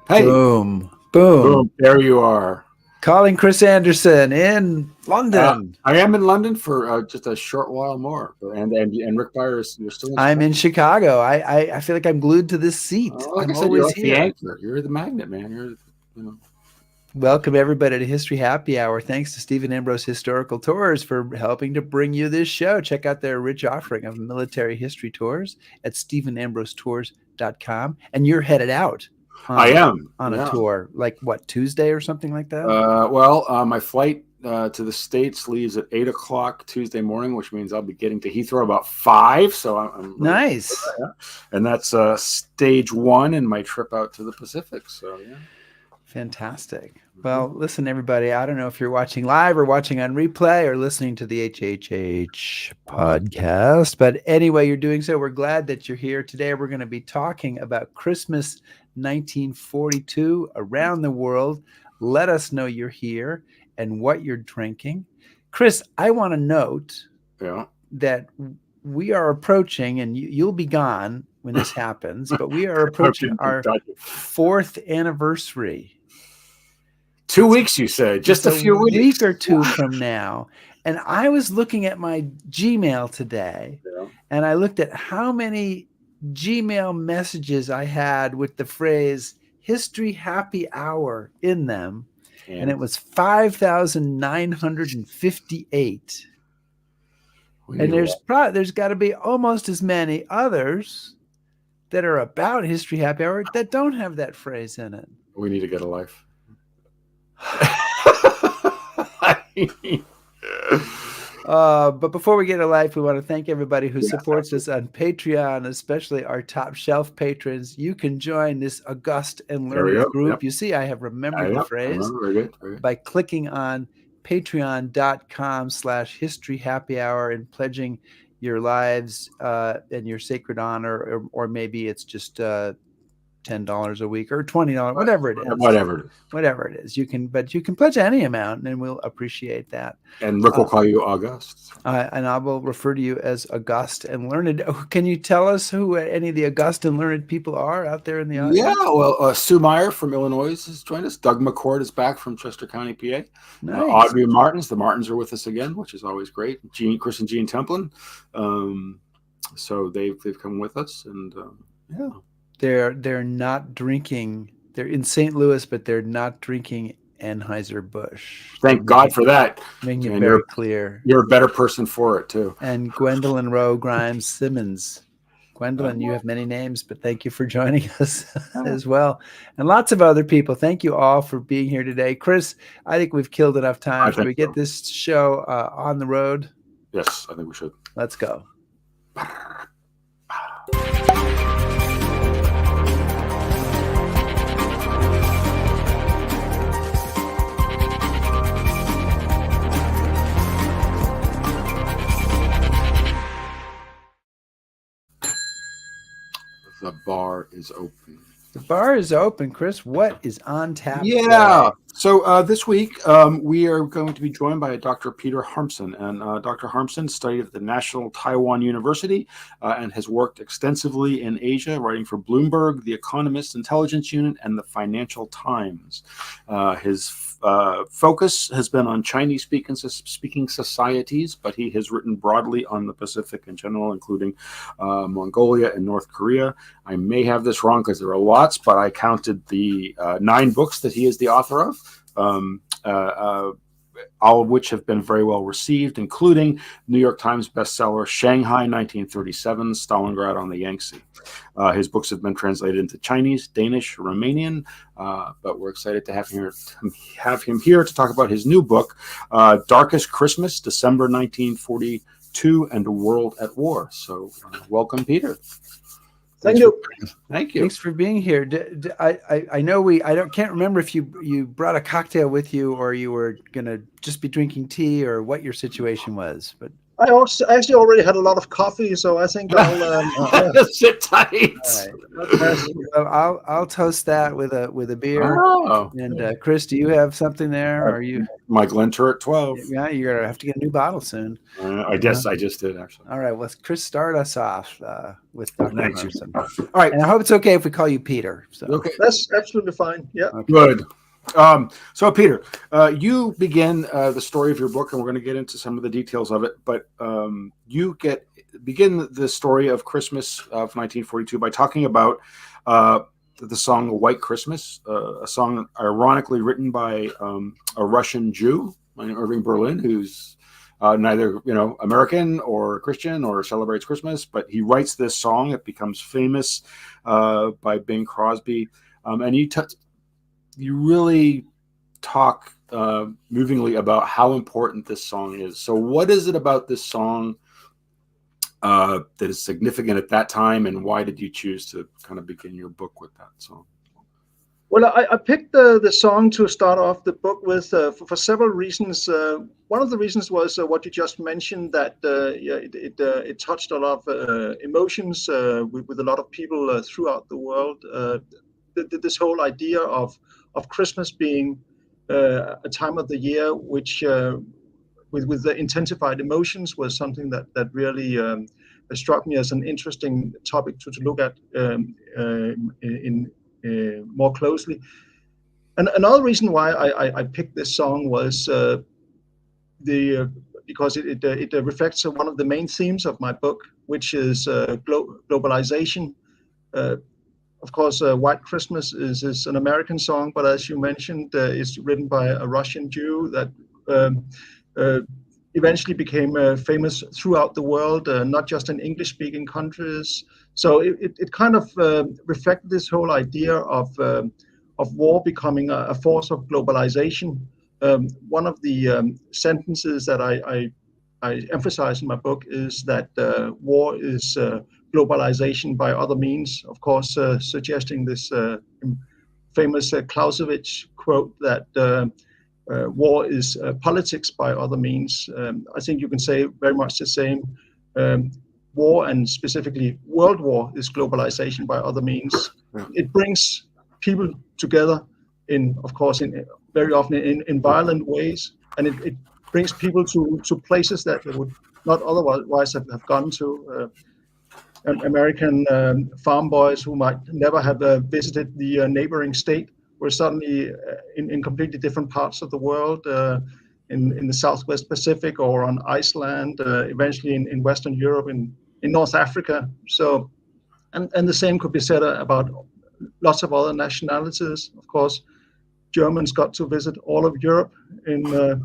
Hey, Boom. Boom. boom, there you are. Calling Chris Anderson in London. I am in London for just a short while more, and Rick Byers, you're still in I'm Chicago. in Chicago. I feel like I'm glued to this seat. Like I I'm said, you're always like the here. anchor. You're the magnet, man. You know. Welcome everybody to History Happy Hour. Thanks to Stephen Ambrose Historical Tours for helping to bring you this show. Check out their rich offering of military history tours at stephenambrosetours.com. And you're headed out I on am. on a Yeah. tour, like what, Tuesday or something like that? My flight to the States leaves at 8 o'clock Tuesday morning, which means I'll be getting to Heathrow about 5. So I'm really excited for Nice. that, yeah. And that's stage one in my trip out to the Pacific. So yeah. Fantastic. Well, listen, everybody. I don't know if you're watching live or watching on replay or listening to the HHH podcast, but anyway, you're doing so. We're glad that you're here. Today, we're going to be talking about Christmas 1942 around the world. Let us know you're here and what you're drinking. Chris, I want to note that we are approaching, and you'll be gone when this happens, but we are approaching our 4th anniversary. 2 weeks, you said, just a few weeks. Week or two from now. And I was looking at my Gmail today, and I looked at how many Gmail messages I had with the phrase History Happy Hour in them. And it was 5,958. And there's got to be almost as many others that are about History Happy Hour that don't have that phrase in it. We need to get a life. But before we get to life, we want to thank everybody who supports us on Patreon, especially our top shelf patrons. You can join this august and learned group. You see, I have remembered the phrase by clicking on patreon.com/history happy hour and pledging your lives and your sacred honor, or maybe it's just $10 a week or $20, whatever it is. Whatever it is. You can pledge any amount and we'll appreciate that. And Rick will call you August. And I will refer to you as august and learned. Can you tell us who any of the august and learned people are out there in the audience? Yeah, well, Sue Meyer from Illinois has joined us. Doug McCord is back from Chester County, PA. Nice. Audrey Martins, the Martins are with us again, which is always great. Chris and Jean Templin. So they've come with us, and yeah. They're not drinking. They're in St. Louis, but they're not drinking Anheuser-Busch. Thank God for that. Making it very clear. You're a better person for it, too. And Gwendolyn Rowe Grimes Simmons. Gwendolyn, you have many names, but thank you for joining us as well. And lots of other people. Thank you all for being here today. Chris, I think we've killed enough time. Should we get this show on the road? Yes, I think we should. Let's go. The bar is open. The bar is open, Chris. What is on tap? Yeah. So this week we are going to be joined by Dr. Peter Harmsen. And Dr. Harmsen studied at the National Taiwan University and has worked extensively in Asia, writing for Bloomberg, The Economist Intelligence Unit, and the Financial Times. His focus has been on Chinese-speaking societies, but he has written broadly on the Pacific in general, including Mongolia and North Korea. I may have this wrong because there are lots, but I counted the 9 books that he is the author of, all of which have been very well received, including New York Times bestseller Shanghai 1937, Stalingrad on the Yangtze. His books have been translated into Chinese, Danish, Romanian, but we're excited to have him here to talk about his new book, Darkest Christmas, December 1942 and a World at War. So welcome, Peter. Thank you. Thanks for being here. I know can't remember if you brought a cocktail with you or you were gonna just be drinking tea or what your situation was. But I actually already had a lot of coffee, so I think I'll Sit tight. All right. Well, I'll toast that with a beer. Oh, And Chris, do you have something there? Or are you? my Glentur at 12. Yeah, you're gonna have to get a new bottle soon. I guess I just did, actually. All right. Well, Chris, start us off with Dr. Thanks. Harmsen. All right. And I hope it's okay if we call you Peter. So. Okay. That's absolutely fine. Yeah. Okay. Good. So, Peter, you begin the story of your book, and we're going to get into some of the details of it. But you begin the story of Christmas of 1942 by talking about the song "White Christmas," a song ironically written by a Russian Jew, Irving Berlin, who's neither American or Christian or celebrates Christmas, but he writes this song. It becomes famous by Bing Crosby, and you really talk movingly about how important this song is. So what is it about this song that is significant at that time, and why did you choose to kind of begin your book with that song? Well, I picked the song to start off the book with for several reasons. One of the reasons was what you just mentioned, that it touched a lot of emotions with a lot of people throughout the world. This whole idea of Christmas being a time of the year which with the intensified emotions was something that really struck me as an interesting topic to look at in more closely. And another reason why I picked this song was because it reflects one of the main themes of my book, which is globalization. Of course, White Christmas is an American song, but as you mentioned, it's written by a Russian Jew that eventually became famous throughout the world, not just in English-speaking countries. So it kind of reflected this whole idea of war becoming a force of globalization. One of the sentences that I emphasize in my book is that war is globalization by other means, of course, suggesting this famous Clausewitz quote that war is politics by other means. I think you can say very much the same. War, and specifically World War, is globalization by other means. Yeah. It brings people together very often in violent ways, and it brings people to places that they would not otherwise have gone to. American farm boys who might never have visited the neighboring state were suddenly in completely different parts of the world, in the Southwest Pacific or on Iceland, eventually in Western Europe, in North Africa. So, and the same could be said about lots of other nationalities. Of course, Germans got to visit all of Europe in a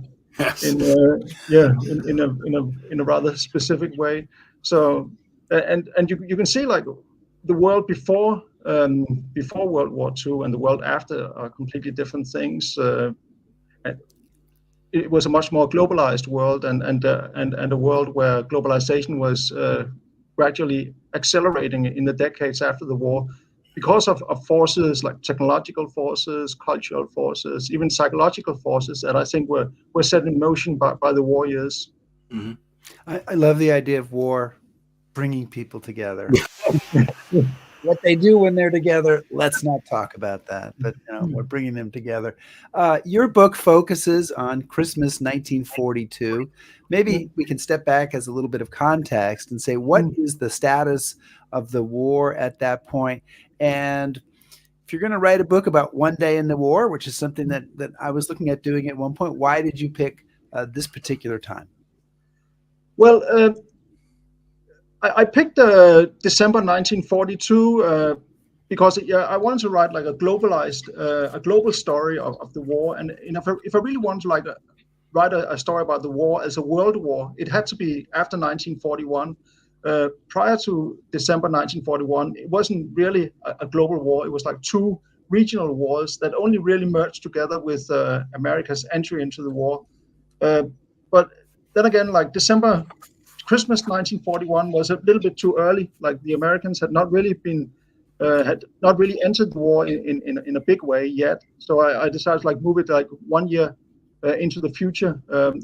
rather specific way. So, and you can see like the world before World War II and the world after are completely different things. It was a much more globalized world, and a world where globalization was gradually accelerating in the decades after the war, because of forces like technological forces, cultural forces, even psychological forces that I think were set in motion by the war years. Mm-hmm. I love the idea of war bringing people together. What they do when they're together, let's not talk about that, but we're bringing them together. Your book focuses on Christmas 1942. Maybe we can step back as a little bit of context and say, what is the status of the war at that point? And if you're going to write a book about one day in the war, which is something that I was looking at doing at one point, why did you pick this particular time? Well, I picked December 1942 because I wanted to write like a global story of the war. And if I really wanted to write a story about the war as a world war, it had to be after 1941. Prior to December 1941, it wasn't really a global war. It was like two regional wars that only really merged together with America's entry into the war. But then again, like Christmas 1941 was a little bit too early. Like the Americans had not really entered the war in a big way yet. So I decided to move it 1 year into the future,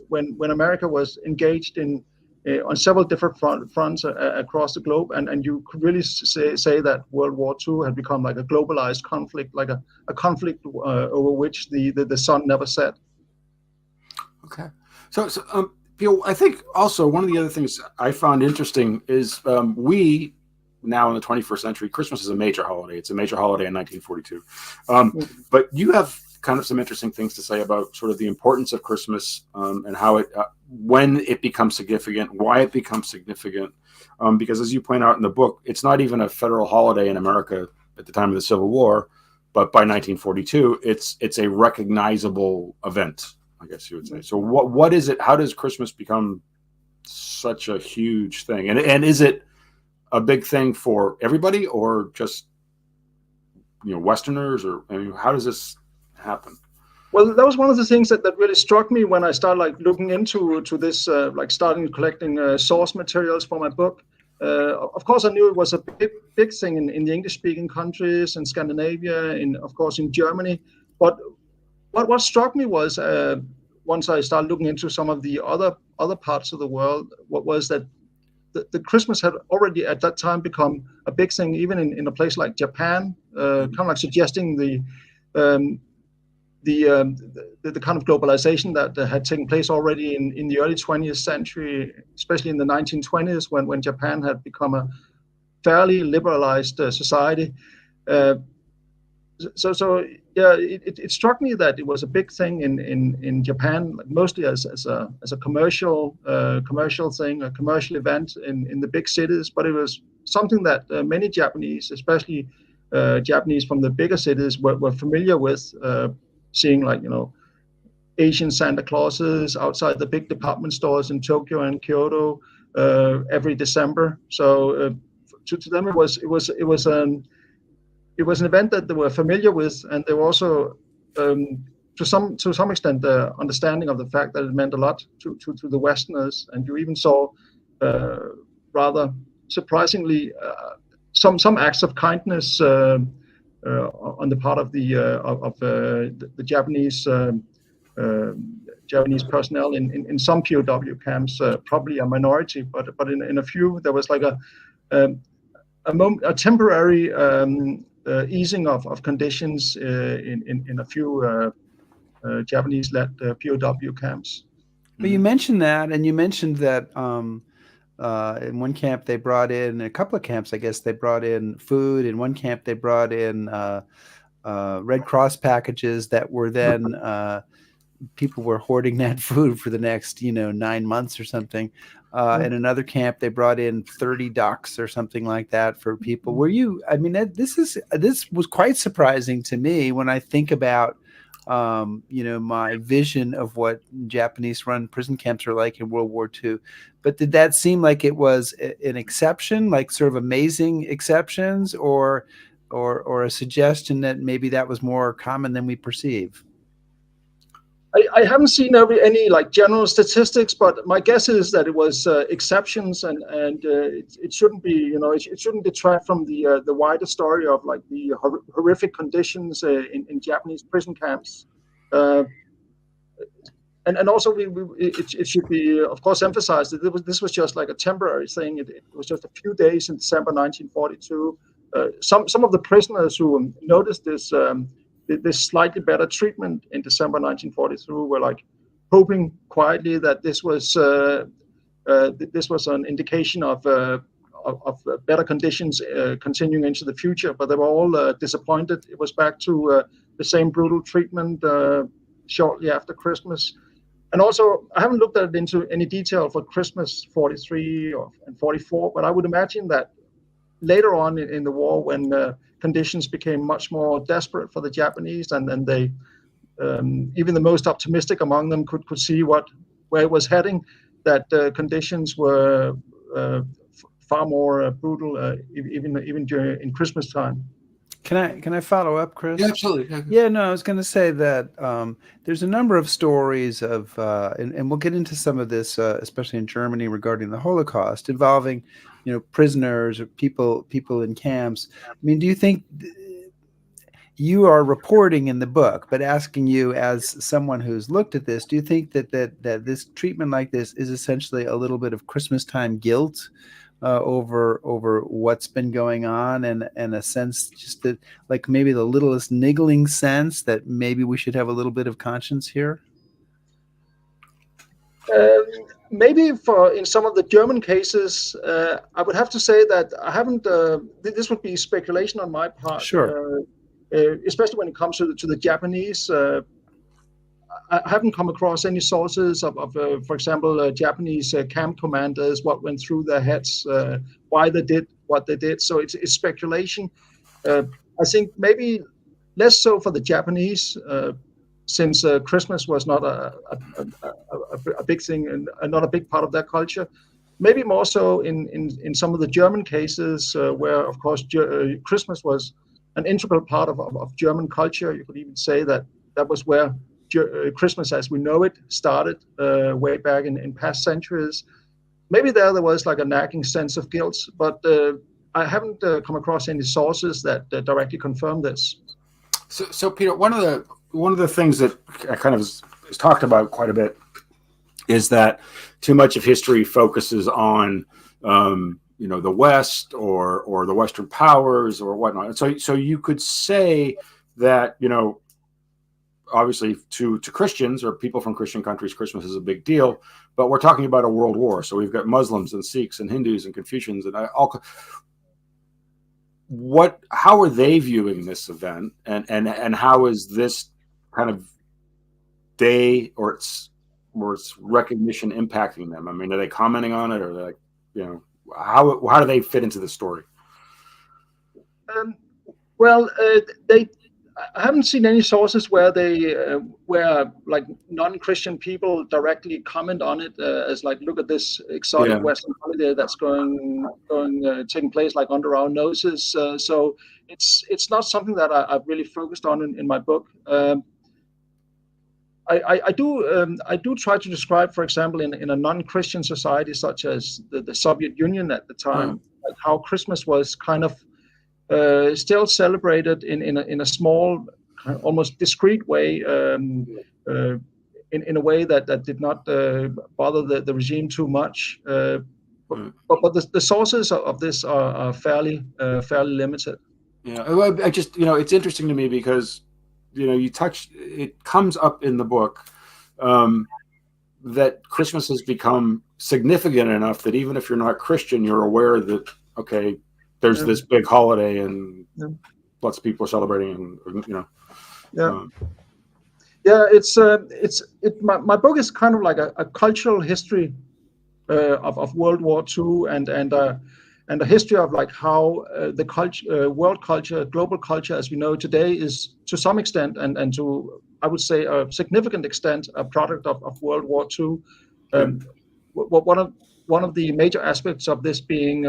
when America was engaged in on several different fronts across the globe, and you could really say that World War II had become like a globalized conflict, like a conflict over which the sun never set. Okay. So I think also one of the other things I found interesting is we now in the 21st century, Christmas is a major holiday. It's a major holiday in 1942. But you have kind of some interesting things to say about sort of the importance of Christmas and how it, when it becomes significant, why it becomes significant. Because as you point out in the book, it's not even a federal holiday in America at the time of the Civil War, but by 1942, it's a recognizable event, I guess you would say. So what is it? How does Christmas become such a huge thing? And is it a big thing for everybody or just, Westerners, or how does this happen? Well, that was one of the things that really struck me when I started looking into this, starting collecting source materials for my book. Of course, I knew it was a big thing in the English-speaking countries, in Scandinavia, of course in Germany. But what struck me was once I started looking into some of the other parts of the world, what was that the Christmas had already at that time become a big thing, even in a place like Japan, kind of like suggesting the kind of globalization that had taken place already in the early 20th century, especially in the 1920s when Japan had become a fairly liberalized society. It struck me that it was a big thing in Japan, mostly as a commercial thing, a commercial event in the big cities. But it was something that many Japanese, especially Japanese from the bigger cities, were familiar with, seeing Asian Santa Clauses outside the big department stores in Tokyo and Kyoto every December. So to them it was an event that they were familiar with, and they were also, to some extent, understanding of the fact that it meant a lot to the Westerners. And you even saw, rather surprisingly, some acts of kindness on the part of the Japanese personnel in some POW camps, probably a minority, but in a few there was like a temporary easing of conditions in a few Japanese-led POW camps. But you mentioned that, and you mentioned that in one camp they brought in, a couple of camps, I guess, they brought in food. In one camp they brought in Red Cross packages that were then people were hoarding that food for the next 9 months or something. In another camp they brought in 30 ducks or something like that for people. This was quite surprising to me when I think about my vision of what Japanese run prison camps are like in World War II. But did that seem like it was an exception, like sort of amazing exceptions, or a suggestion that maybe that was more common than we perceive? I haven't seen any general statistics, but my guess is that it was exceptions, and it shouldn't be, it shouldn't detract from the wider story of the horrific conditions in Japanese prison camps. And also it should be, of course, emphasized that this was just like a temporary thing. It was just a few days in December 1942. Some of the prisoners who noticed this slightly better treatment in December 1943 were hoping quietly that this was an indication of better conditions continuing into the future. But they were all disappointed. It was back to the same brutal treatment shortly after Christmas. And also, I haven't looked at it into any detail for Christmas 43 and 44, but I would imagine that later on in the war, when conditions became much more desperate for the Japanese, and then they, even the most optimistic among them, could see where it was heading, that conditions were far more brutal, even in Christmas time. Can I follow up, Chris? Yeah, absolutely. Yeah, no, I was going to say that there's a number of stories of, and we'll get into some of this, especially in Germany, regarding the Holocaust, involving, prisoners or people in camps. I mean, do you think you are reporting in the book, but asking you as someone who's looked at this, do you think that this treatment like this is essentially a little bit of Christmas time guilt over what's been going on, and a sense just that, like, maybe the littlest niggling sense that maybe we should have a little bit of conscience here? Maybe in some of the German cases, I would have to say that I haven't. This would be speculation on my part. Sure. Especially when it comes to the Japanese. I haven't come across any sources of for example, Japanese camp commanders, what went through their heads, why they did what they did. So it's speculation. I think maybe less so for the Japanese, since Christmas was not a big thing and not a big part of their culture. Maybe more so in some of the German cases, where, of course, Christmas was an integral part of German culture. You could even say that was where Christmas as we know it started, way back in past centuries. Maybe there was like a nagging sense of guilt, but I haven't come across any sources that directly confirm this. So Peter, one of the things that kind of is talked about quite a bit is that too much of history focuses on the West or the Western powers or whatnot. So you could say that, obviously to Christians or people from Christian countries, Christmas is a big deal, but we're talking about a world war. So we've got Muslims and Sikhs and Hindus and Confucians and all. How are they viewing this event, and how is this kind of day or its recognition impacting them? I mean, are they commenting on it, or like, how do they fit into the story? Well, I haven't seen any sources where like non-Christian people directly comment on it, as like, look at this exotic Western holiday that's taking place like under our noses. So it's not something that I've really focused on in my book. I do try to describe, for example, in a non-Christian society such as the Soviet Union at the time, like how Christmas was kind of still celebrated in a small, almost discreet way, in a way that did not bother the regime too much. But the sources of this are fairly limited. Yeah, I just it's interesting to me because it comes up in the book that Christmas has become significant enough that even if you're not Christian, you're aware that there's this big holiday and lots of people are celebrating, my book is kind of like a cultural history of World War II and a history of like how the culture, world culture, global culture as we know today is to some extent and to, I would say, a significant extent a product of World War II. One of the major aspects of this being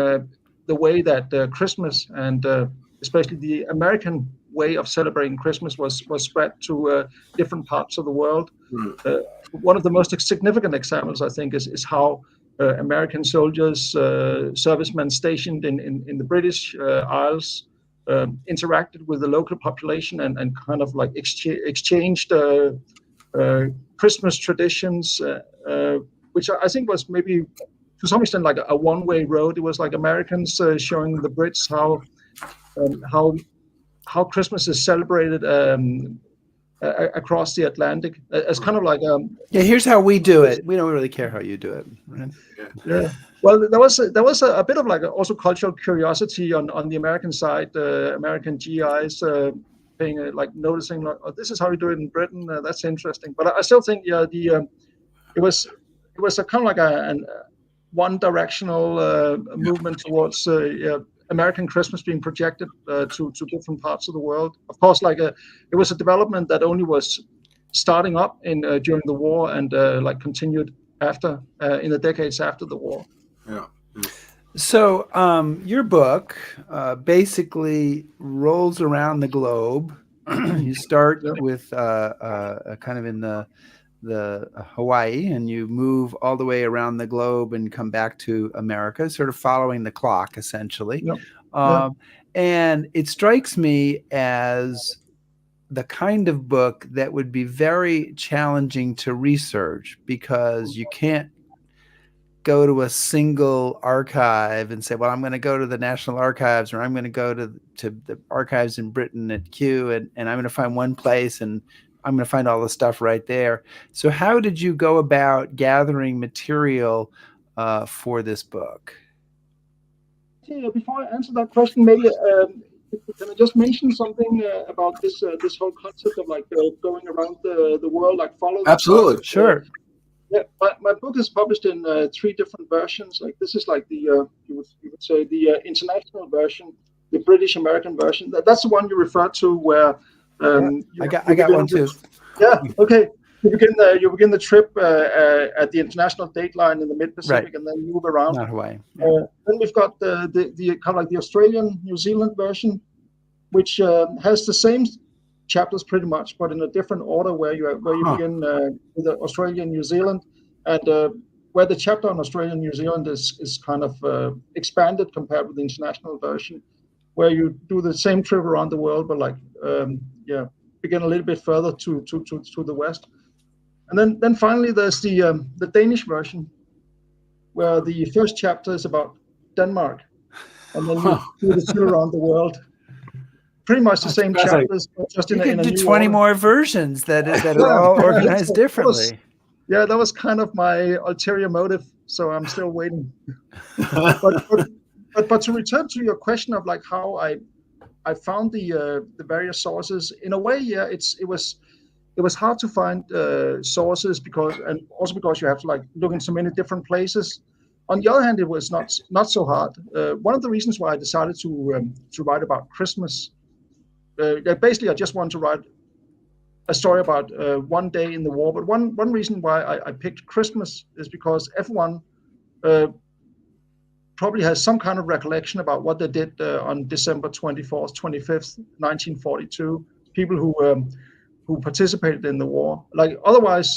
the way that Christmas and especially the American way of celebrating Christmas was spread to different parts of the world. One of the most significant examples, I think, is how American soldiers, servicemen stationed in the British Isles, interacted with the local population and kind of like exchanged Christmas traditions, which I think was maybe to some extent like a one-way road. It was like Americans showing the Brits how Christmas is celebrated across the Atlantic. As kind of like here's how we do it. We don't really care how you do it. Right? Yeah. Well, there was a bit of like also cultural curiosity on the American side. American GIs paying noticing like, oh, this is how we do it in Britain. That's interesting. But I still think it was a kind of like a one-directional movement towards American Christmas being projected to different parts of the world. Of course, it was a development that only was starting up during the war and continued after in the decades after the war. Yeah. So your book basically rolls around the globe. You start with kind of in the Hawaii, and you move all the way around the globe and come back to America, sort of following the clock, essentially. And it strikes me as the kind of book that would be very challenging to research, because you can't go to a single archive and say, well, I'm going to go to the National Archives, or I'm going to go to the archives in Britain at Kew, and I'm going to find one place and I'm going to find all the stuff right there. So how did you go about gathering material for this book? Before I answer that question, maybe can I just mention something about this whole concept of like going around the world, like follow the Absolutely, book? Sure. Yeah, my book is published in 3 different versions. Like this is like the you would say the international version, the British American version. That's the one you referred to, where I got one too. Yeah. Okay. You begin the trip at the international date line in the mid-Pacific, right, and then move around. Not Hawaii. Yeah. Then we've got the kind of like the Australian New Zealand version, which has the same chapters pretty much, but in a different order, where you begin with Australia and New Zealand, and where the chapter on Australia and New Zealand is kind of expanded compared with the international version, where you do the same trip around the world, but like begin a little bit further to the west. And then finally there's the Danish version, where the first chapter is about Denmark, and then you do the tour around the world. Pretty much the same chapters, but just in a new 20 more versions that are all organized differently. That was kind of my ulterior motive, so I'm still waiting. but to return to your question of like how I found the various sources, in a way, it was hard to find sources because you have to like look in so many different places. On the other hand, it was not so hard. One of the reasons why I decided to write about Christmas, basically I just wanted to write a story about one day in the war. But one reason why I picked Christmas is because everyone probably has some kind of recollection about what they did on December 24th, 25th, 1942. People who participated in the war. Like otherwise,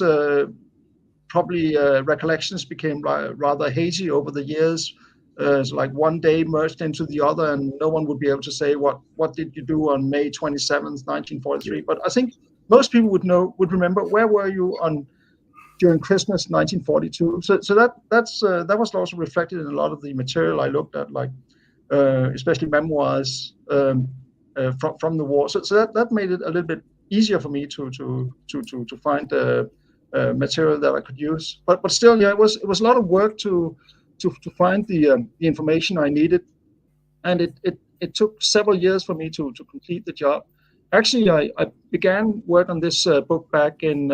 probably recollections became rather hazy over the years. So like one day merged into the other, and no one would be able to say what did you do on May 27th, 1943. But I think most people would remember, where were you during Christmas 1942. So that was also reflected in a lot of the material I looked at, like especially memoirs from the war. So that made it a little bit easier for me to find material that I could use. But still, it was a lot of work to find the information I needed, and it took several years for me to complete the job. Actually, I began work on this book back in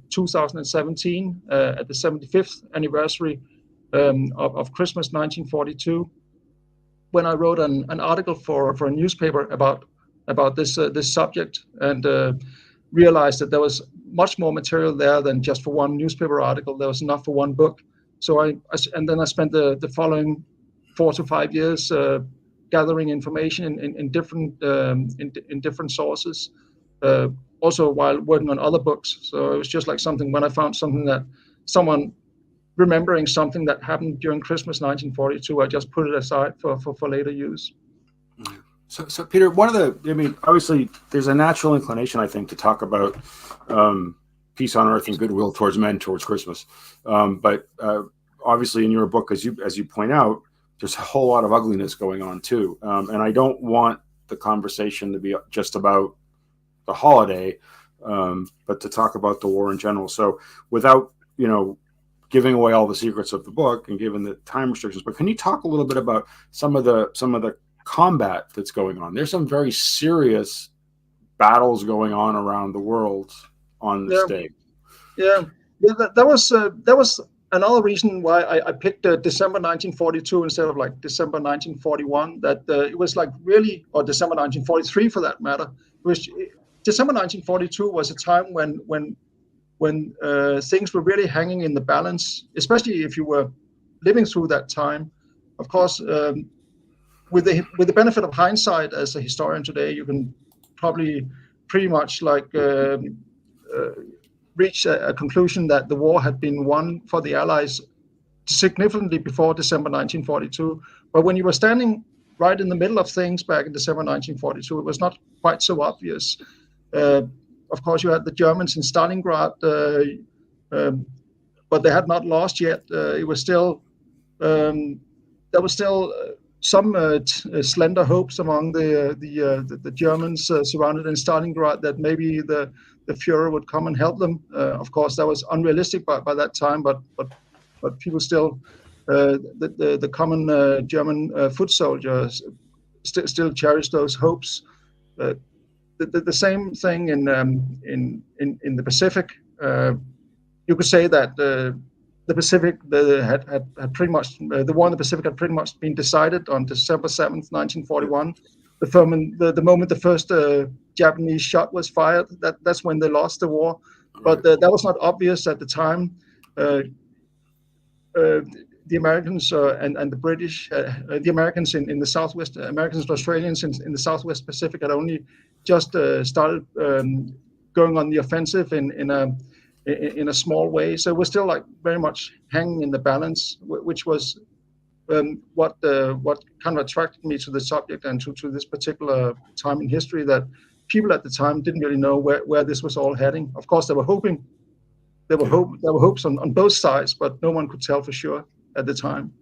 2017 at the 75th anniversary of Christmas 1942, when I wrote an article for a newspaper about this subject, and realized that there was much more material there than just for one newspaper article. There was enough for one book. So I spent the following 4 to 5 years gathering information in different sources, also while working on other books. So it was just like something, when I found someone remembering something that happened during Christmas 1942, I just put it aside for later use. So Peter, obviously there's a natural inclination, I think, to talk about peace on earth and goodwill towards men towards Christmas. But obviously in your book, as you point out, there's a whole lot of ugliness going on too. And I don't want the conversation to be just about the holiday, but to talk about the war in general. So without, giving away all the secrets of the book and given the time restrictions, but can you talk a little bit about some of the combat that's going on? There's some very serious battles going on around the world on this day. Yeah. That was another reason why I picked December 1942 instead of like December 1941. That it was like really, or December 1943 for that matter. December 1942 was a time when things were really hanging in the balance, especially if you were living through that time. Of course, with the benefit of hindsight, as a historian today, you can probably pretty much like reach a conclusion that the war had been won for the Allies significantly before December 1942. But when you were standing right in the middle of things back in December 1942, it was not quite so obvious. Of course, you had the Germans in Stalingrad, but they had not lost yet. It was still there was still some slender hopes among the Germans surrounded in Stalingrad that maybe the Führer would come and help them. Of course, that was unrealistic by that time, but people still, the common German foot soldiers still cherish those hopes. The same thing in the Pacific. You could say that the Pacific had pretty much the war in the Pacific had pretty much been decided on December 7th, 1941. The moment the first Japanese shot was fired, that's when they lost the war. But that was not obvious at the time. The Americans and the British, the Americans in the Southwest, Americans and Australians in the Southwest Pacific had only just started going on the offensive in a small way. So we're still like very much hanging in the balance, which was what kind of attracted me to the subject and to this particular time in history, that people at the time didn't really know where this was all heading. Of course, they were hoping. There were hopes on both sides, but no one could tell for sure at the time.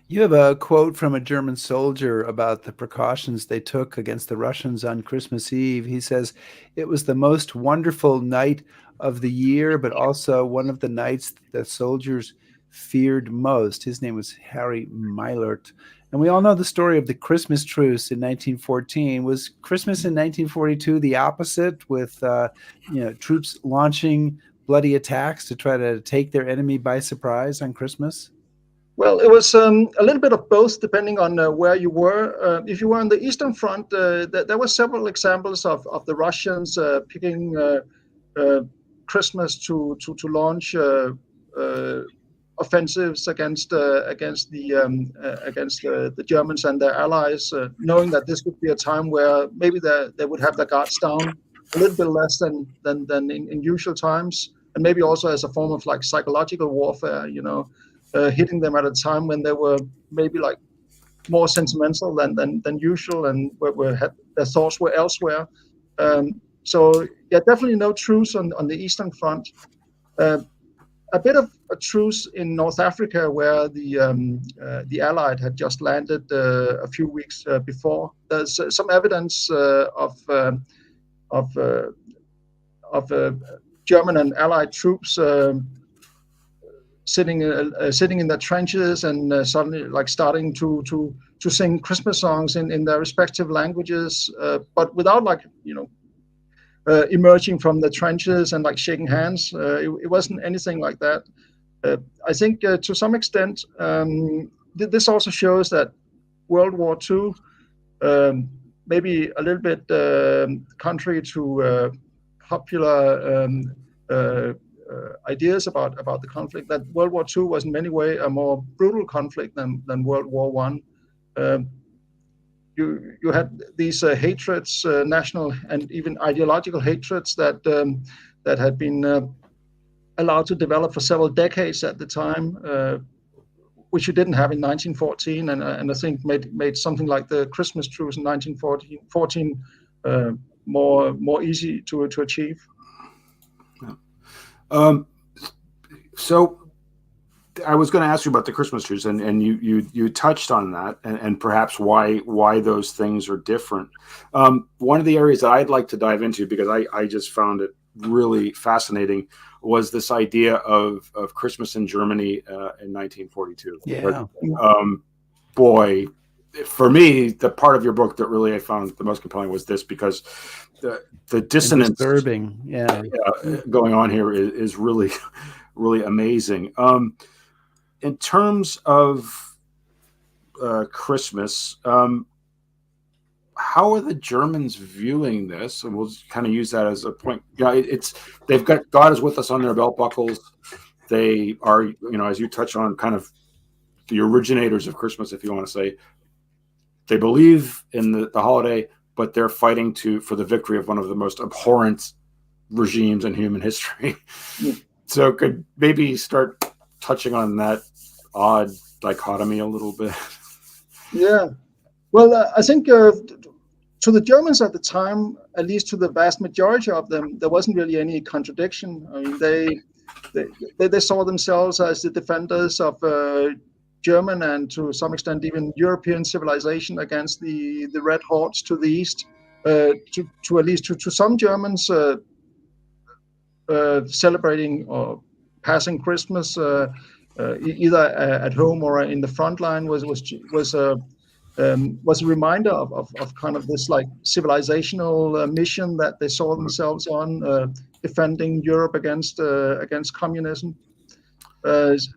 You have a quote from a German soldier about the precautions they took against the Russians on Christmas Eve. He says, "It was the most wonderful night of the year, but also one of the nights the soldiers feared most." His name was Harry Meilert. And we all know the story of the Christmas truce in 1914. Was Christmas in 1942 the opposite, with troops launching bloody attacks to try to take their enemy by surprise on Christmas? Well, it was a little bit of both, depending on where you were. If you were on the Eastern Front, there were several examples of the Russians picking Christmas to launch offensives against the Germans and their allies, knowing that this would be a time where maybe they would have their guards down a little bit less than in usual times, and maybe also as a form of like psychological warfare, hitting them at a time when they were maybe like more sentimental than usual, and where their thoughts were elsewhere. So yeah, definitely no truce on the Eastern Front. A bit of a truce in North Africa, where the Allied had just landed a few weeks before. There's some evidence of German and Allied troops sitting in their trenches and suddenly like starting to sing Christmas songs in their respective languages, but without emerging from the trenches and like shaking hands. It wasn't anything like that. I think to some extent this also shows that World War II, maybe a little bit contrary to popular ideas about the conflict, that World War II was in many ways a more brutal conflict than World War I. You had these hatreds, national and even ideological hatreds that had been allowed to develop for several decades at the time, which you didn't have in 1914, and I think made something like the Christmas truce in 1914 more easy to achieve. So I was going to ask you about the Christmas truce, and you touched on that, and perhaps why those things are different. One of the areas that I'd like to dive into, because I just found it really fascinating, was this idea of Christmas in Germany in 1942. Yeah. Boy, for me, the part of your book that really I found the most compelling was this, because the dissonance disturbing, going on here is really, really amazing. In terms of Christmas, how are the Germans viewing this? And we'll kind of use that as a point. They've got God is with us on their belt buckles. They are, as you touch on, kind of the originators of Christmas, if you want to say. They believe in the holiday, but they're fighting for the victory of one of the most abhorrent regimes in human history. So could maybe start touching on that odd dichotomy a little bit. Yeah. Well, I think to the Germans at the time, at least to the vast majority of them, there wasn't really any contradiction. I mean, they saw themselves as the defenders of German and to some extent even European civilization against the Red Hordes to the east. To at least to some Germans, celebrating or passing Christmas either at home or in the front line was a reminder of kind of this like civilizational mission that they saw themselves on, defending Europe against communism.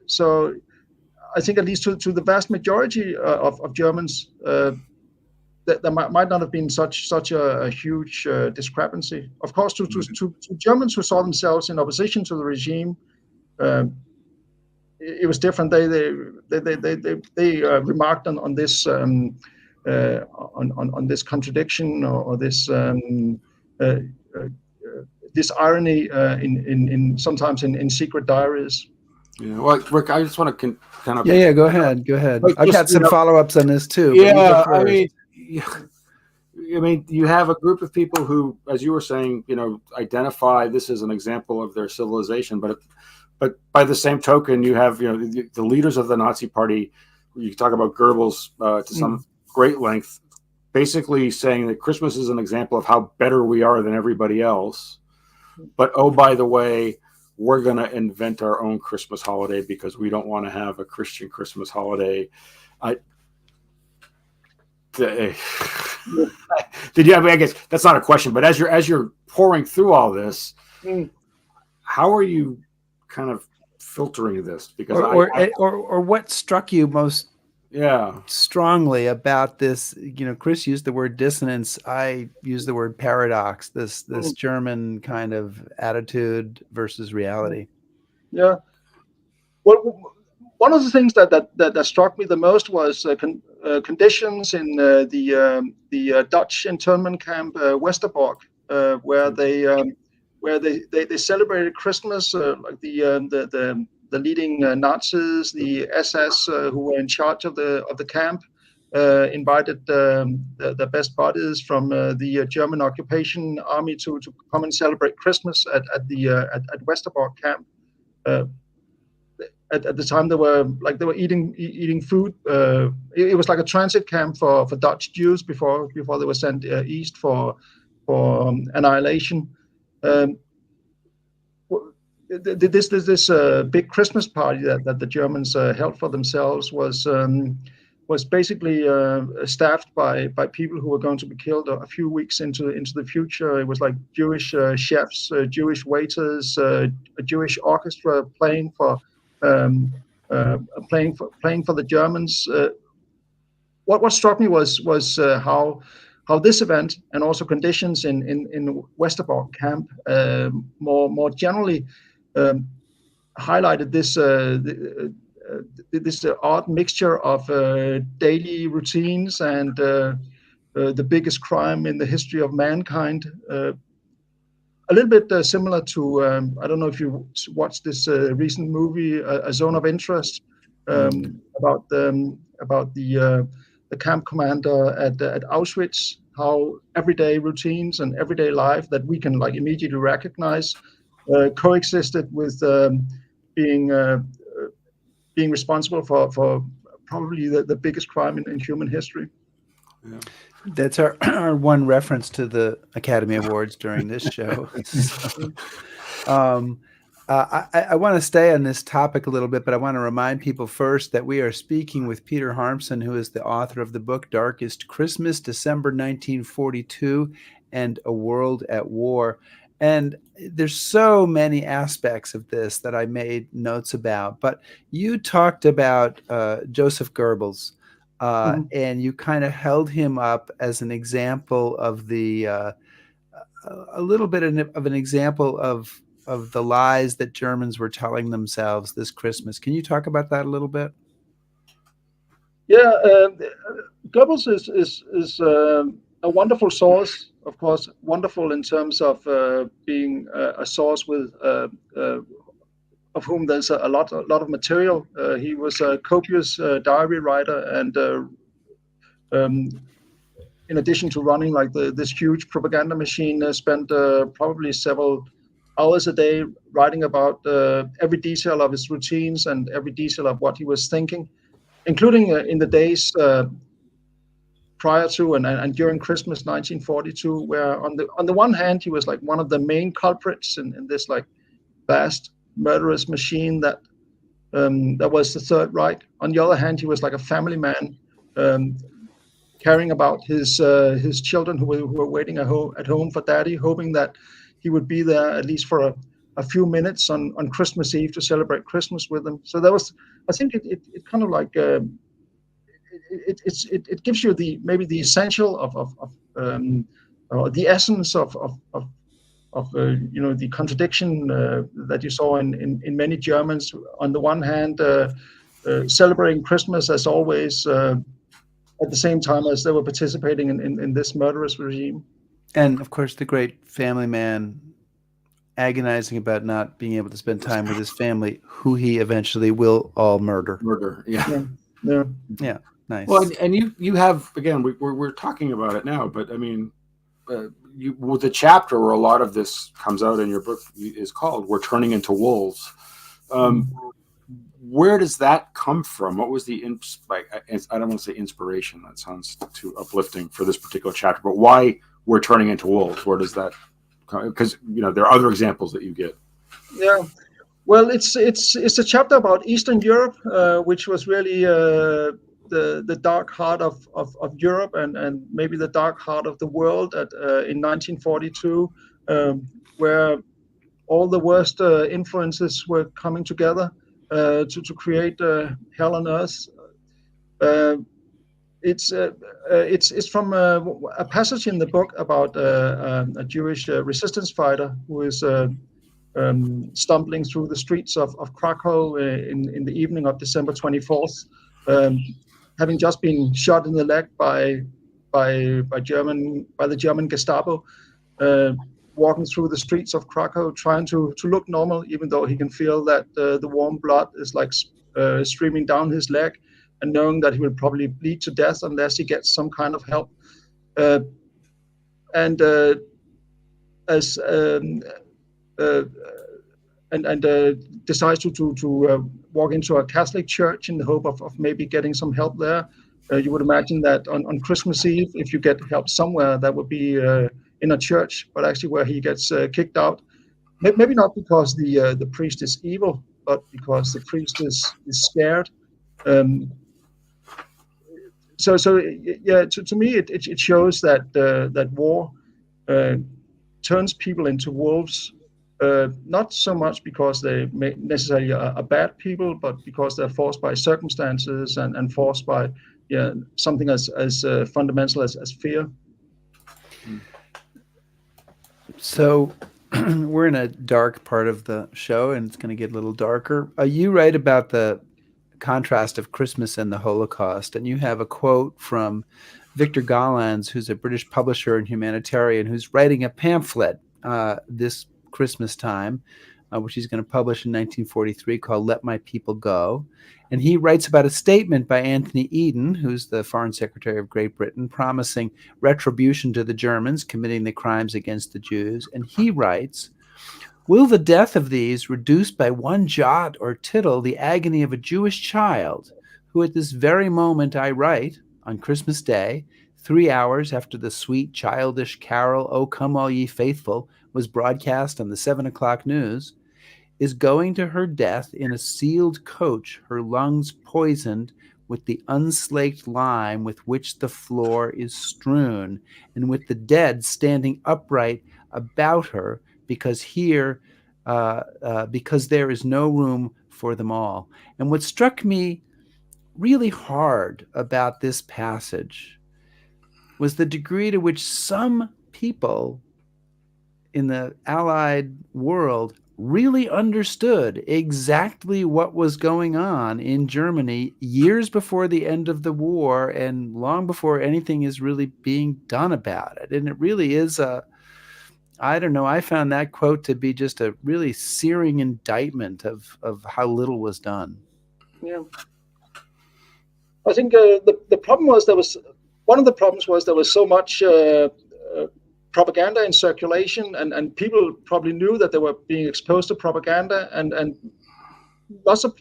So I think at least to the vast majority of Germans, there might not have been such a huge discrepancy. Of course, to Germans who saw themselves in opposition to the regime, it was different. They remarked on this on this contradiction or this this irony in sometimes in secret diaries. Yeah, well, Rick, I just want to kind of Go ahead. Like, I've got some follow-ups on this too. Yeah, I mean, you have a group of people who, as you were saying, identify this as an example of their civilization, but by the same token, you have the leaders of the Nazi Party. You talk about Goebbels to some great length, basically saying that Christmas is an example of how better we are than everybody else. But oh, by the way, we're going to invent our own Christmas holiday because we don't want to have a Christian Christmas holiday. Did you? I mean, I guess that's not a question, but as you're pouring through all this, how are you kind of filtering this? Because or what struck you most strongly about this? Chris used the word dissonance. I use the word paradox. This German kind of attitude versus reality. Yeah. Well, one of the things that struck me the most was conditions in the Dutch internment camp Westerbork, where they celebrated Christmas, like the leading Nazis, the SS who were in charge of the camp, invited the best buddies from the German occupation army to come and celebrate Christmas at Westerbork camp. At the time, they were eating food. It was like a transit camp for Dutch Jews before they were sent east for annihilation. This big Christmas party that the Germans held for themselves was basically staffed by people who were going to be killed a few weeks into the future. It was like Jewish chefs, Jewish waiters, a Jewish orchestra playing for the Germans. What struck me was how this event and also conditions in Westerbork camp more generally highlighted this odd mixture of daily routines and the biggest crime in the history of mankind. A little bit similar to I don't know if you watched this recent movie, A Zone of Interest, about the camp commander at Auschwitz. How everyday routines and everyday life that we can like immediately recognize coexisted with being responsible for probably the biggest crime in human history. Yeah. That's our one reference to the Academy Awards during this show. I want to stay on this topic a little bit, but I want to remind people first that we are speaking with Peter Harmsen, who is the author of the book Darkest Christmas, December 1942, and A World at War. And there's so many aspects of this that I made notes about, but you talked about Joseph Goebbels. And you kind of held him up as an example of a little bit of an example of the lies that Germans were telling themselves this Christmas. Can you talk about that a little bit? Yeah, Goebbels is a wonderful source, of course, wonderful in terms of being a source with of whom there's a lot of material. He was a copious diary writer, and in addition to running like this huge propaganda machine, spent probably several hours a day writing about every detail of his routines and every detail of what he was thinking, including in the days prior to and during Christmas 1942, where on the one hand he was like one of the main culprits in this like vast murderous machine that was the Third Reich. On the other hand, he was like a family man, caring about his children who were waiting at home for daddy, hoping that he would be there at least for a few minutes on Christmas Eve to celebrate Christmas with them. So that was, I think it kind of like it gives you maybe the essential of the essence of the contradiction that you saw in many Germans. On the one hand, celebrating Christmas as always, at the same time as they were participating in this murderous regime. And of course, the great family man agonizing about not being able to spend time with his family, who he eventually will all murder. Yeah. Nice. Well, and you have, again, we're talking about it now, but I mean, with the chapter where a lot of this comes out in your book is called "We're Turning into Wolves." Where does that come from? What was the I don't want to say inspiration. That sounds too uplifting for this particular chapter. But why we're turning into wolves? Where does that come? Because there are other examples that you get. Yeah, well, it's a chapter about Eastern Europe, which was really the dark heart of Europe and maybe the dark heart of the world in 1942, where all the worst influences were coming together to create hell on earth. It's from a passage in the book about a Jewish resistance fighter who is stumbling through the streets of Krakow in the evening of December 24th, having just been shot in the leg by the German Gestapo, walking through the streets of Krakow, trying to look normal, even though he can feel that the warm blood is like streaming down his leg, and knowing that he will probably bleed to death unless he gets some kind of help. Decides to walk into a Catholic church in the hope of maybe getting some help there. You would imagine that on Christmas Eve, if you get help somewhere, that would be in a church, but actually where he gets kicked out. Maybe not because the priest is evil, but because the priest is scared. So yeah, to me it shows that war turns people into wolves, not so much because they may necessarily are bad people, but because they're forced by circumstances and forced by something as fundamental as fear. So we're in a dark part of the show, and it's going to get a little darker. You write about the contrast of Christmas and the Holocaust, and you have a quote from Victor Gollancz, who's a British publisher and humanitarian, who's writing a pamphlet this Christmas time, which he's going to publish in 1943, called "Let My People Go." And he writes about a statement by Anthony Eden, who's the Foreign Secretary of Great Britain, promising retribution to the Germans committing the crimes against the Jews. And he writes, "Will the death of these reduce by one jot or tittle the agony of a Jewish child, who at this very moment I write, on Christmas Day, 3 hours after the sweet childish carol, 'O Come All Ye Faithful,' was broadcast on the 7 o'clock news, is going to her death in a sealed coach, her lungs poisoned with the unslaked lime with which the floor is strewn, and with the dead standing upright about her, because there is no room for them all." And what struck me really hard about this passage was the degree to which some people in the Allied world really understood exactly what was going on in Germany years before the end of the war and long before anything is really being done about it. And it really is I found that quote to be just a really searing indictment of how little was done. Yeah. I think the problem was there was one of the problems was there was so much propaganda in circulation, and people probably knew that they were being exposed to propaganda, and lots of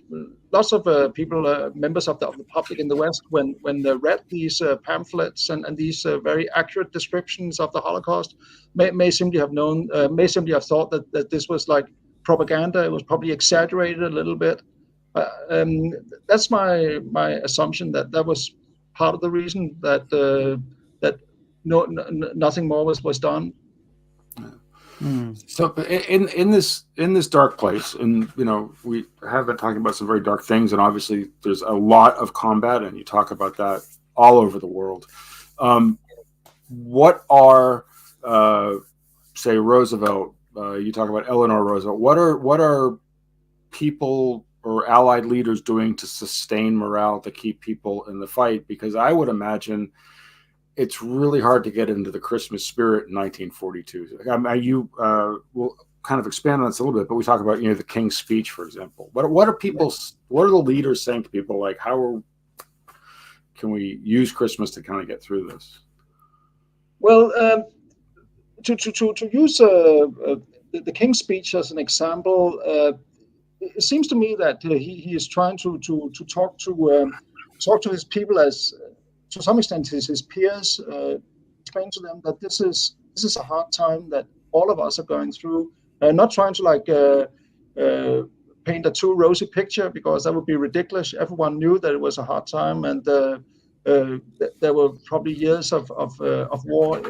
people, members of the public in the West, when they read these pamphlets and these very accurate descriptions of the Holocaust, may simply have thought that this was like propaganda. It was probably exaggerated a little bit. That's my assumption, that was part of the reason that nothing more was done. So in this dark place, and we have been talking about some very dark things, and obviously there's a lot of combat, and you talk about that all over the world. What are say Roosevelt? You talk about Eleanor Roosevelt. What are people or Allied leaders doing to sustain morale, to keep people in the fight? Because I would imagine it's really hard to get into the Christmas spirit in 1942. You will kind of expand on this a little bit, but we talk about the King's Speech, for example. What are the leaders saying to people, like, can we use Christmas to kind of get through this? Well, to use the King's Speech as an example, it seems to me that he is trying to talk to his people, as to some extent his peers, explain to them that this is a hard time that all of us are going through. Not trying to paint a too rosy picture, because that would be ridiculous. Everyone knew that it was a hard time, and there were probably years of war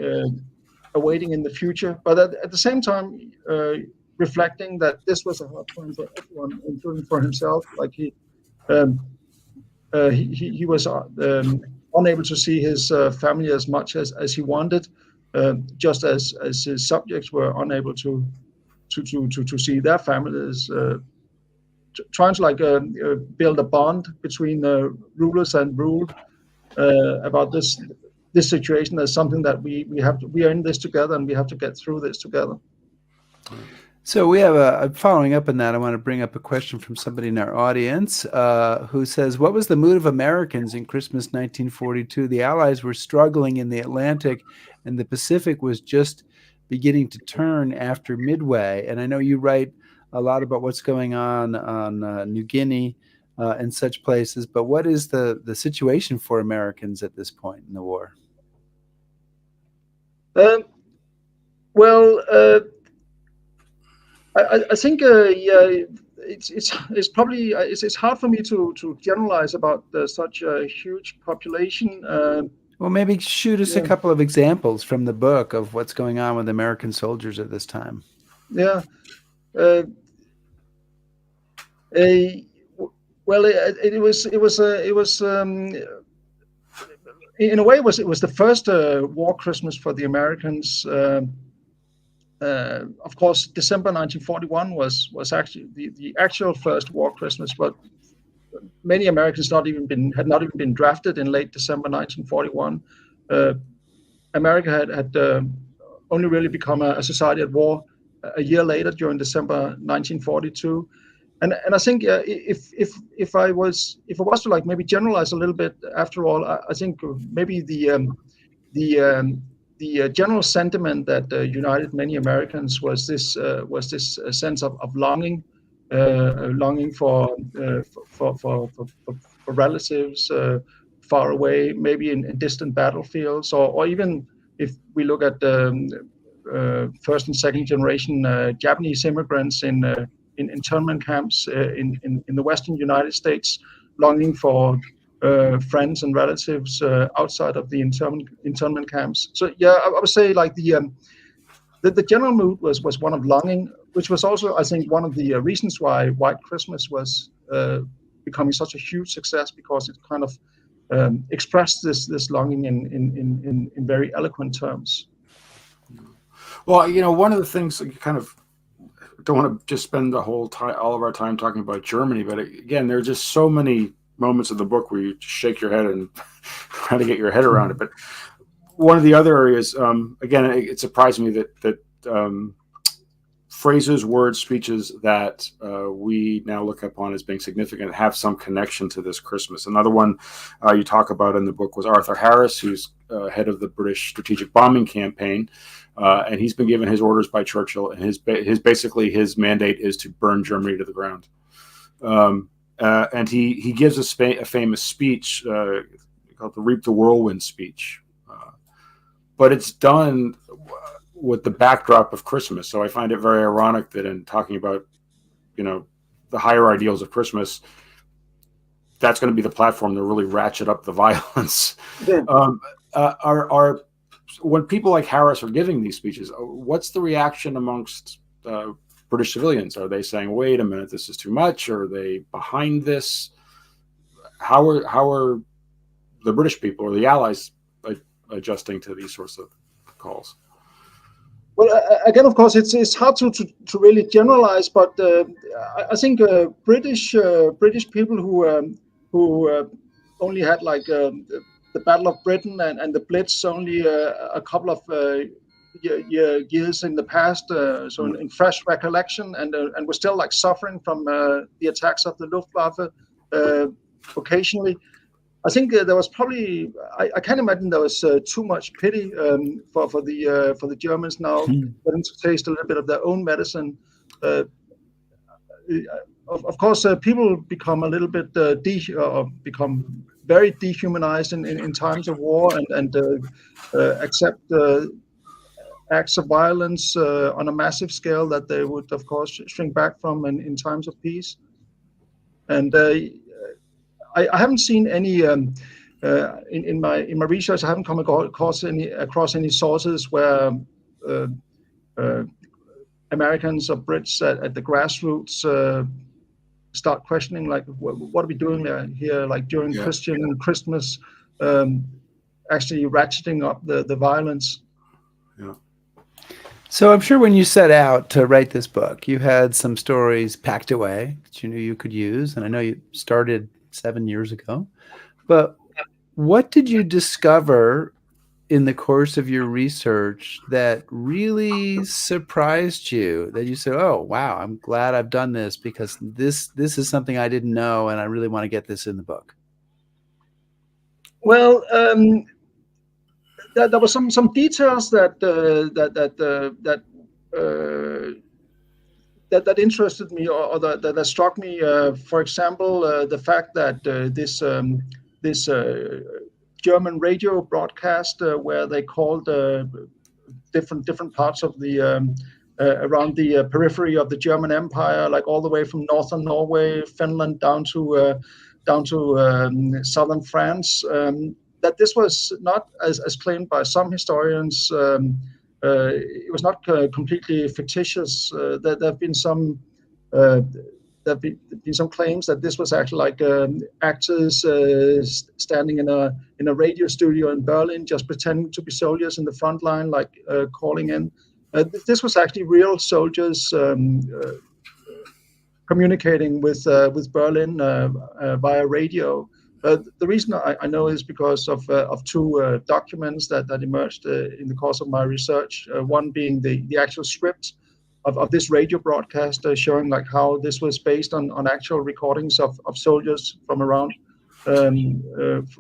awaiting in the future. But at the same time, reflecting that this was a hard time for everyone, including for himself. Like he was unable to see his family as much as he wanted, just as his subjects were unable to see their families. Trying to build a bond between rulers and ruled about this situation as something that we are in this together, and we have to get through this together. So we have following up on that, I want to bring up a question from somebody in our audience who says, what was the mood of Americans in Christmas 1942? The Allies were struggling in the Atlantic, and the Pacific was just beginning to turn after Midway. And I know you write a lot about what's going on New Guinea and such places, but what is the situation for Americans at this point in the war? I think it's probably it's hard for me to generalize about such a huge population. Well, maybe shoot us a couple of examples from the book of what's going on with American soldiers at this time. Yeah. Well, it was in a way it was the first war Christmas for the Americans. Of course, December 1941 was actually the actual first war Christmas, but many Americans had not even been drafted in late December 1941. America had only really become a society at war a year later, during December 1942. And I think if I was to like maybe generalize a little bit, after all, I think maybe the general sentiment that united many Americans was this sense of longing for relatives far away, maybe in distant battlefields, or even if we look at first and second generation Japanese immigrants in internment camps in the Western United States, longing for friends and relatives outside of the internment camps. So yeah, I would say like the general mood was one of longing, which was also, I think, one of the reasons why White Christmas was becoming such a huge success, because it kind of expressed this longing in very eloquent terms. Well, one of the things, you kind of don't want to just spend all of our time talking about Germany, but again, there are just so many moments of the book where you just shake your head and try to get your head around it. But one of the other areas, again, it surprised me that phrases, words, speeches that we now look upon as being significant have some connection to this Christmas. Another one you talk about in the book was Arthur Harris, who's head of the British strategic bombing campaign, and he's been given his orders by Churchill, and basically his mandate is to burn Germany to the ground. And he gives a famous speech called the Reap the Whirlwind speech, but it's done with the backdrop of Christmas. So I find it very ironic that in talking about, the higher ideals of Christmas, that's going to be the platform to really ratchet up the violence. Yeah. When people like Harris are giving these speeches, what's the reaction amongst British civilians? Are they saying, "Wait a minute, this is too much"? Or are they behind this? How are the British people or the Allies adjusting to these sorts of calls? Well, again, of course, it's hard to really generalize, but I think British people who only had like the Battle of Britain and the Blitz only a couple of years in the past, so in fresh recollection, and we're still like suffering from the attacks of the Luftwaffe occasionally. I think there was probably I can't imagine there was too much pity for the Germans now getting to taste a little bit of their own medicine. Of course, people become a little bit become very dehumanized in times of war and accept acts of violence on a massive scale that they would, of course, shrink back from in times of peace. And I haven't seen any in my research. I haven't come across any sources where Americans or Brits at the grassroots start questioning, like, what are we doing here? Like during Christian Christmas, actually ratcheting up the violence. Yeah. So I'm sure when you set out to write this book, you had some stories packed away that you knew you could use, and I know you started 7 years ago. But what did you discover in the course of your research that really surprised you, that you said, "Oh, wow, I'm glad I've done this because this is something I didn't know, and I really want to get this in the book"? Well, there were some details that interested me or that struck me. For example, the fact that this German radio broadcast where they called different parts of the around the periphery of the German Empire, like all the way from northern Norway, Finland, down to southern France. That this was not, as claimed by some historians, it was not completely fictitious. There have been some claims that this was actually like actors standing in a radio studio in Berlin, just pretending to be soldiers in the front line, like calling in. This was actually real soldiers communicating with Berlin via radio. The reason I know is because of two documents that emerged in the course of my research. One being the actual script of this radio broadcast, showing like how this was based on actual recordings of soldiers from around the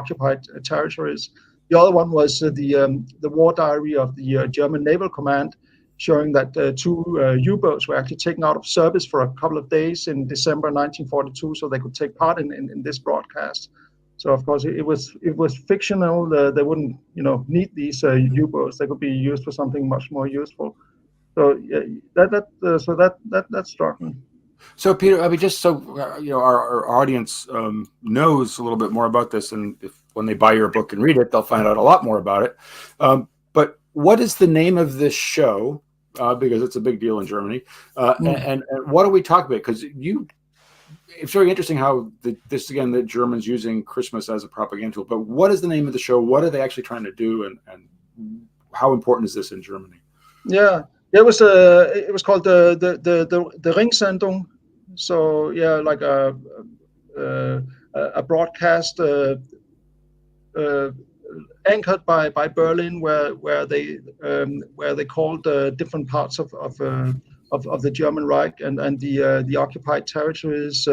occupied territories. The other one was the war diary of the German Naval Command, showing that two U-boats were actually taken out of service for a couple of days in December 1942, so they could take part in this broadcast. So of course it was fictional. They wouldn't need these U-boats. They could be used for something much more useful. So yeah, that struck me. So Peter, I mean, just so our audience knows a little bit more about this, and when they buy your book and read it, they'll find out a lot more about it. But what is the name of this show? Because it's a big deal in Germany. And what are we talking about? Because it's very interesting how the Germans using Christmas as a propaganda tool. But what is the name of the show? What are they actually trying to do? And how important is this in Germany? Yeah, it was called the Ringsendung. So yeah, like a broadcast anchored by Berlin, where they called different parts of the German Reich and the occupied territories,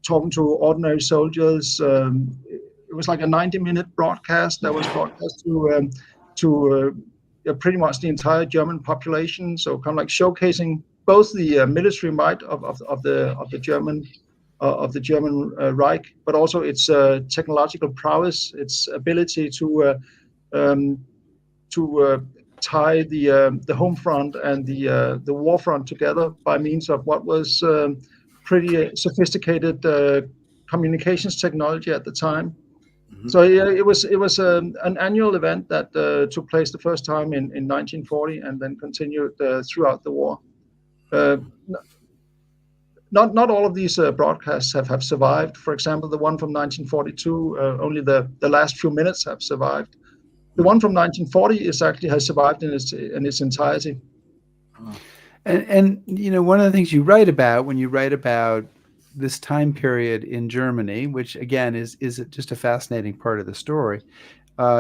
talking to ordinary soldiers. It was like a 90-minute broadcast that was broadcast to pretty much the entire German population. So kind of like showcasing both the military might of the German Reich, but also its technological prowess, its ability to tie the home front and the war front together by means of what was pretty sophisticated communications technology at the time. Mhm. So yeah, it was an annual event that took place the first time in 1940 and then continued throughout the war. Not all of these broadcasts have survived. For example, the one from 1942, only the last few minutes have survived. The one from 1940 has survived in its entirety. And one of the things you write about when you write about this time period in Germany, which again is just a fascinating part of the story,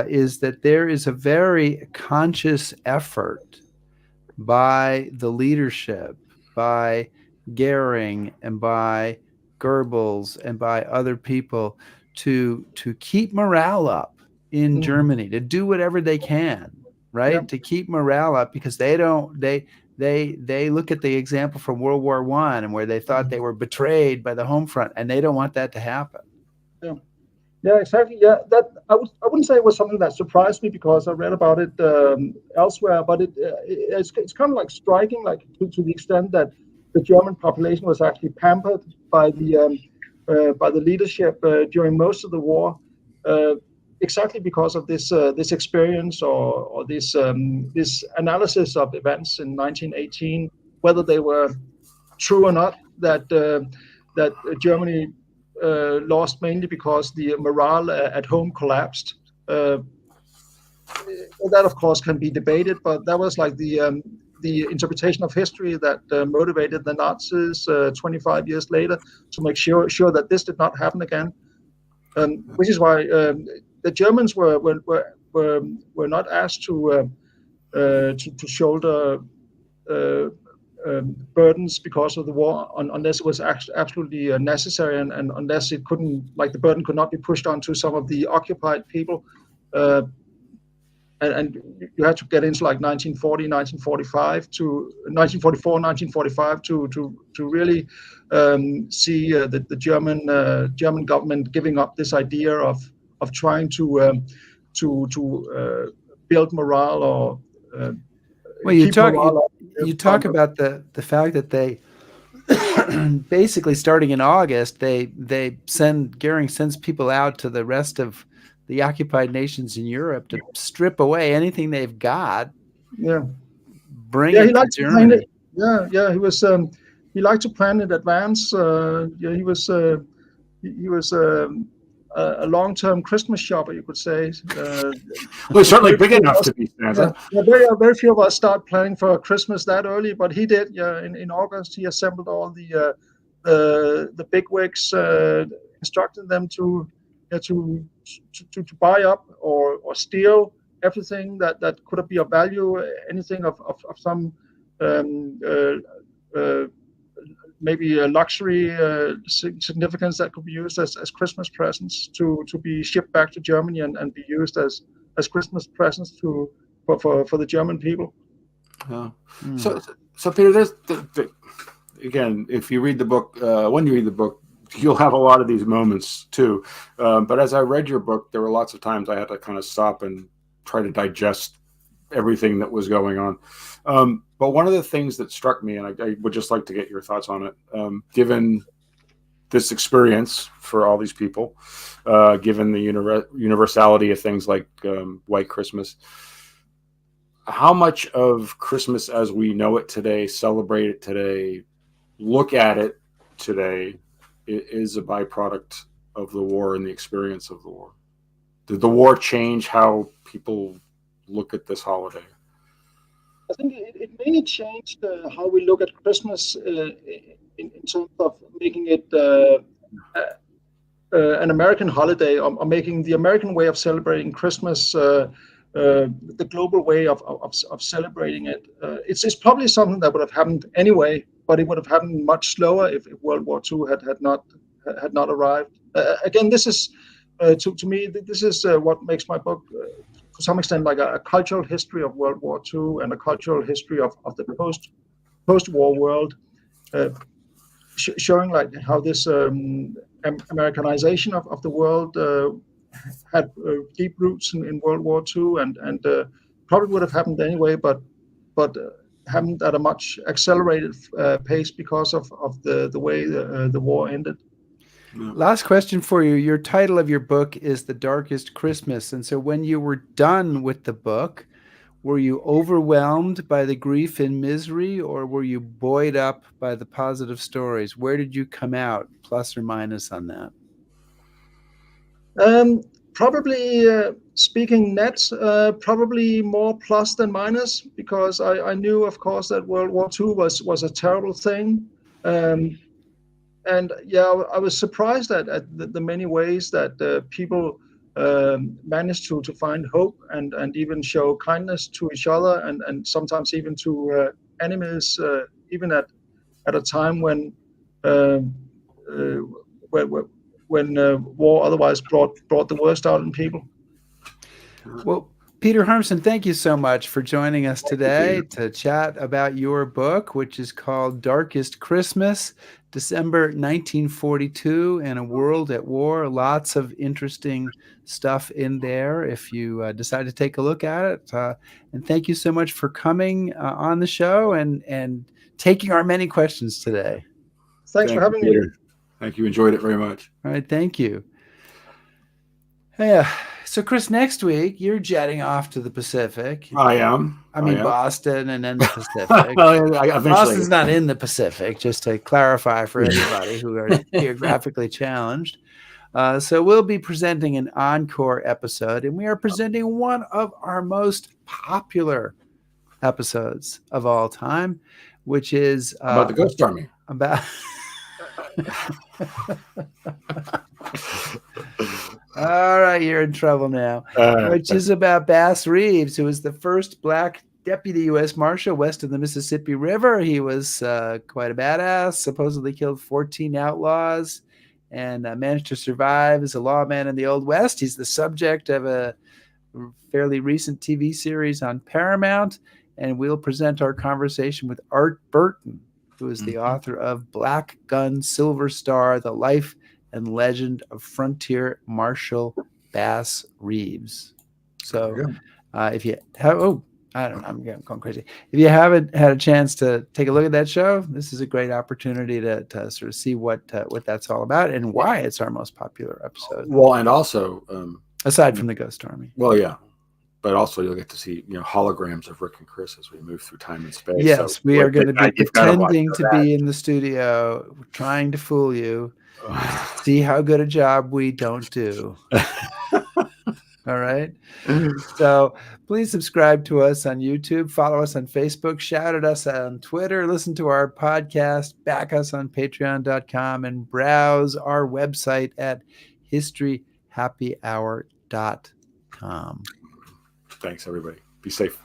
is that there is a very conscious effort by the leadership, by Goering and by Goebbels and by other people to keep morale up in Germany, to do whatever they can, right? Yeah. To keep morale up, because they look at the example from World War I and where they thought they were betrayed by the home front, and they don't want that to happen. Yeah. Yeah, exactly. Yeah, that I wouldn't say it was something that surprised me because I read about it elsewhere, but it's kind of like striking, like to the extent that the German population was actually pampered by the leadership during most of the war, exactly because of this experience or this analysis of events in 1918, whether they were true or not, that Germany lost mainly because the morale at home collapsed. That, of course, can be debated, but that was like the interpretation of history that motivated the Nazis 25 years later to make sure that this did not happen again. Which is why the Germans were not asked to shoulder burdens because of the war, unless it was absolutely necessary, and unless it couldn't, like the burden could not be pushed onto some of the occupied people. And you had to get into like 1940, 1945 to 1944, 1945 to really see the German government giving up this idea of trying to build morale or well, you keep talk morale up. you talk about the fact that they basically starting in August, Goering sends people out to the rest of the occupied nations in Europe to strip away anything they've got. Yeah, bring yeah, it he to liked to plan it. Germany. Yeah, he was. He liked to plan in advance. Yeah, he was. He was a long-term Christmas shopper, you could say. Well, he's certainly big enough to be Santa. Yeah, very few of us start planning for Christmas that early, but he did. Yeah, in August, he assembled all the bigwigs, instructing them to buy up or steal everything that could be of value, anything of some maybe a luxury significance that could be used as Christmas presents to be shipped back to Germany and be used as Christmas presents for the German people. Yeah. So Peter, there's again, if you read the book, when you read the book, you'll have a lot of these moments too. But as I read your book, there were lots of times I had to kind of stop and try to digest everything that was going on. But one of the things that struck me, and I would just like to get your thoughts on it, given this experience for all these people, given the universality of things like White Christmas, how much of Christmas as we know it today, celebrate it today, look at it today, is a byproduct of the war and the experience of the war? Did the war change how people look at this holiday? I think it mainly changed how we look at Christmas in terms of making it an American holiday, or making the American way of celebrating Christmas the global way of celebrating it. It's probably something that would have happened anyway, but it would have happened much slower if World War II had not arrived. Again, this is to me, this is what makes my book to some extent like a cultural history of World War II and a cultural history of the post-war world, showing like how this Americanization of the world had deep roots in World War II, and probably would have happened anyway, but happened at a much accelerated pace because of the way the war ended. Last question for you. Your title of your book is The Darkest Christmas. And so when you were done with the book, were you overwhelmed by the grief and misery, or were you buoyed up by the positive stories? Where did you come out, plus or minus on that? Probably speaking net, probably more plus than minus, because I knew, of course, that World War II was a terrible thing. And yeah, I was surprised at the many ways that people managed to find hope and even show kindness to each other, and sometimes even to enemies, even at a time when war otherwise brought the worst out in people. Well, Peter Harmsen, thank you so much for joining us today to chat about your book, which is called Darkest Christmas, December 1942 and a World at War. Lots of interesting stuff in there if you decide to take a look at it. And thank you so much for coming on the show and taking our many questions today. Thanks for having me. Thank you. Enjoyed it very much. All right. Thank you. Yeah. So, Chris, next week you're jetting off to the Pacific. I am. I mean, Boston and then the Pacific. Boston's not in the Pacific, just to clarify for everybody who are geographically challenged. So we'll be presenting an encore episode, and we are presenting one of our most popular episodes of all time, which is about the Ghost Army. About all right, you're in trouble now. Which is about Bass Reeves, who was the first black deputy U.S. Marshal west of the Mississippi River. He was quite a badass, supposedly killed 14 outlaws, and managed to survive as a lawman in the Old West. He's the subject of a fairly recent TV series on Paramount, and we'll present our conversation with Art Burton, who is the author of Black Gun, Silver Star, The Life and Legend of Frontier Marshal Bass Reeves. So if you have, I don't know, I'm going crazy. If you haven't had a chance to take a look at that show, this is a great opportunity to sort of see what that's all about and why it's our most popular episode. Well, and also, aside from the Ghost Army. Well, yeah. But also you'll get to see, holograms of Rick and Chris as we move through time and space. Yes, so we are going to be pretending to be in the studio, trying to fool you. See how good a job we don't do. All right. So please subscribe to us on YouTube, follow us on Facebook, shout at us on Twitter, listen to our podcast, back us on patreon.com, and browse our website at historyhappyhour.com. Thanks, everybody. Be safe.